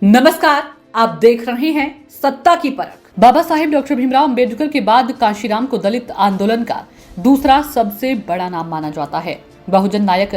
नमस्कार, आप देख रहे हैं सत्ता की परख। बाबा साहेब डॉक्टर भीमराव अंबेडकर के बाद काशीराम को दलित आंदोलन का दूसरा सबसे बड़ा नाम माना जाता है। बहुजन नायक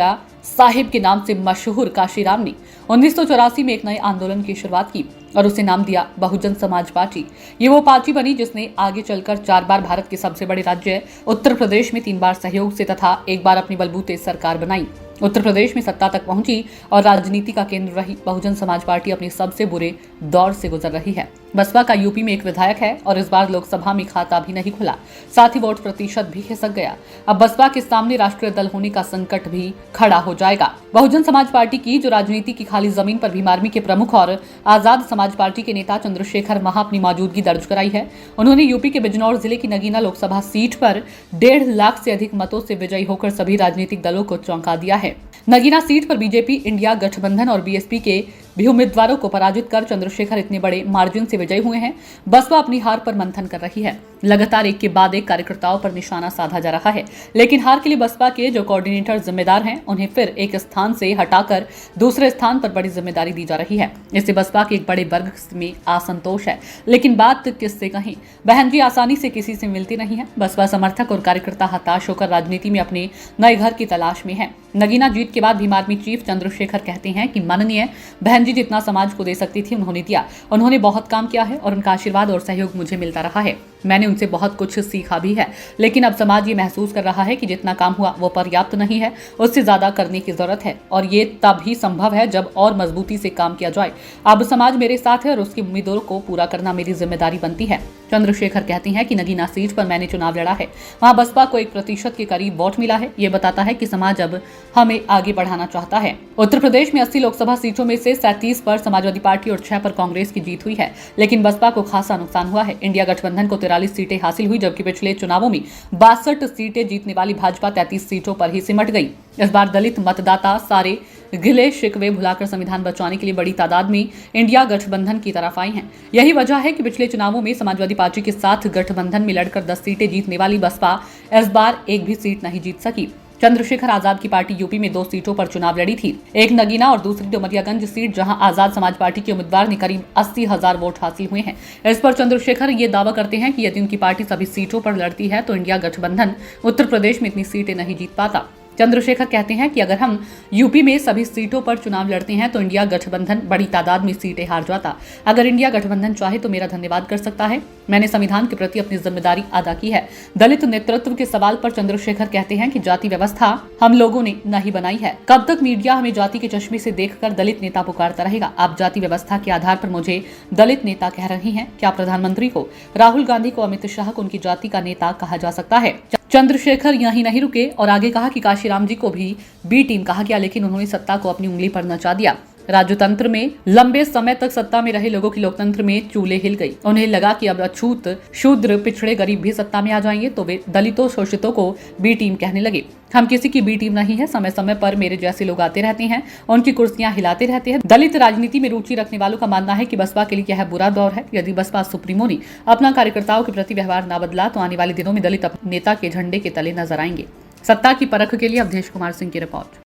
साहिब के नाम से मशहूर काशीराम ने 1984 में एक नए आंदोलन की शुरुआत की और उसे नाम दिया बहुजन समाज पार्टी। ये वो पार्टी बनी जिसने आगे चलकर 4 बार भारत के सबसे बड़े राज्य उत्तर प्रदेश में 3 बार सहयोग से तथा 1 बार अपनी बलबूते सरकार बनाई। उत्तर प्रदेश में सत्ता तक पहुंची और राजनीति का केंद्र रही बहुजन समाज पार्टी अपने सबसे बुरे दौर से गुजर रही है। बसपा का यूपी में एक विधायक है और इस बार लोकसभा में खाता भी नहीं खुला, साथ ही वोट प्रतिशत भी खिसक गया। अब बसपा के सामने राष्ट्रीय दल होने का संकट भी खड़ा हो जाएगा। बहुजन समाज पार्टी की जो राजनीति की खाली जमीन पर भीम आर्मी के प्रमुख और आजाद समाज पार्टी के नेता चंद्रशेखर महा अपनी मौजूदगी दर्ज कराई है। उन्होंने यूपी के बिजनौर जिले की नगीना लोकसभा सीट पर 1.5 लाख से अधिक मतों से विजयी होकर सभी राजनीतिक दलों को चौंका दिया है। नगीना सीट पर बीजेपी, इंडिया गठबंधन और बीएसपी के भी उम्मीदवारों को पराजित कर चंद्रशेखर इतने बड़े मार्जिन से विजयी हुए हैं। बसपा अपनी हार पर मंथन कर रही है। लगातार एक के बाद एक कार्यकर्ताओं पर निशाना साधा जा रहा है, लेकिन हार के लिए बसपा के जो कोऑर्डिनेटर जिम्मेदार हैं, उन्हें फिर एक स्थान से हटाकर दूसरे स्थान पर बड़ी जिम्मेदारी दी जा रही है। इससे बसपा के एक बड़े वर्ग में असंतोष है, लेकिन बात किससे कहें। बहन जी आसानी से किसी से मिलती नहीं है। बसपा समर्थक और कार्यकर्ता हताश होकर राजनीति में अपने नए घर की तलाश में है। नगीना जीत के बाद भीम आर्मी चीफ चंद्रशेखर कहते हैं कि माननीय बहन जी जितना समाज को दे सकती थी उन्होंने दिया। उन्होंने बहुत काम किया है और उनका आशीर्वाद और सहयोग मुझे मिलता रहा है। मैंने उनसे बहुत कुछ सीखा भी है, लेकिन अब समाज ये महसूस कर रहा है कि जितना काम हुआ वो पर्याप्त नहीं है, उससे ज्यादा करने की जरूरत है और ये तब ही संभव है जब और मजबूती से काम किया जाए। अब समाज मेरे साथ है और उसकी उम्मीदों को पूरा करना मेरी जिम्मेदारी बनती है। चंद्रशेखर कहते हैं कि नगीना सीट पर मैंने चुनाव लड़ा है, वहां बसपा को 1% के करीब वोट मिला है। ये बताता है कि समाज अब हमें आगे बढ़ाना चाहता है। उत्तर प्रदेश में 80 लोकसभा सीटों में से 37 पर समाजवादी पार्टी और 6 पर कांग्रेस की जीत हुई है, लेकिन बसपा को खासा नुकसान हुआ है। इंडिया गठबंधन को 43 सीटें हासिल हुई, जबकि पिछले चुनावों में 62 सीटें जीतने वाली भाजपा 33 सीटों पर ही सिमट गई। इस बार दलित मतदाता सारे गिले शिकवे भुलाकर संविधान बचाने के लिए बड़ी तादाद में इंडिया गठबंधन की तरफ आई हैं। यही वजह है कि पिछले चुनावों में समाजवादी पार्टी के साथ गठबंधन में लड़कर 10 सीटें जीतने वाली बसपा इस बार एक भी सीट नहीं जीत सकी। चंद्रशेखर आजाद की पार्टी यूपी में 2 सीटों पर चुनाव लड़ी थी, एक नगीना और दूसरी डुमरियागंज सीट, जहां आजाद समाज पार्टी के उम्मीदवार ने करीब 80,000 वोट हासिल हुए हैं। इस पर चंद्रशेखर ये दावा करते हैं कि यदि उनकी पार्टी सभी सीटों पर लड़ती है तो इंडिया गठबंधन उत्तर प्रदेश में इतनी सीटें नहीं जीत पाता। चंद्रशेखर कहते हैं कि अगर हम यूपी में सभी सीटों पर चुनाव लड़ते हैं तो इंडिया गठबंधन बड़ी तादाद में सीटें हार जाता। अगर इंडिया गठबंधन चाहे तो मेरा धन्यवाद कर सकता है। मैंने संविधान के प्रति अपनी जिम्मेदारी अदा की है। दलित नेतृत्व के सवाल पर चंद्रशेखर कहते हैं कि जाति व्यवस्था हम लोगों ने नहीं बनाई है। कब तक मीडिया हमें जाति के चश्मे से देखकर दलित नेता पुकारता रहेगा? आप जाति व्यवस्था के आधार पर मुझे दलित नेता कह रही हैं। क्या प्रधानमंत्री को, राहुल गांधी को, अमित शाह को उनकी जाति का नेता कहा जा सकता है? चंद्रशेखर यहीं नहीं रुके और आगे कहा कि काशीराम जी को भी बी टीम कहा गया, लेकिन उन्होंने सत्ता को अपनी उंगली पर नचा दिया। राजतंत्र में लंबे समय तक सत्ता में रहे लोगों की लोकतंत्र में चूल्हे हिल गई। उन्हें लगा कि अब अछूत, शूद्र, पिछड़े, गरीब भी सत्ता में आ जाएंगे तो वे दलितों, शोषितों को बी टीम कहने लगे। हम किसी की बी टीम नहीं है। समय समय पर मेरे जैसे लोग आते रहते हैं, उनकी कुर्सियां हिलाते रहते हैं। दलित राजनीति में रुचि रखने वालों का मानना है कि बसपा के लिए यह बुरा दौर है। यदि बसपा सुप्रीमो ने अपना कार्यकर्ताओं के प्रति व्यवहार न बदला तो आने वाले दिनों में दलित नेता के झंडे के तले नजर आएंगे। सत्ता की परख के लिए अवधेश कुमार सिंह की रिपोर्ट।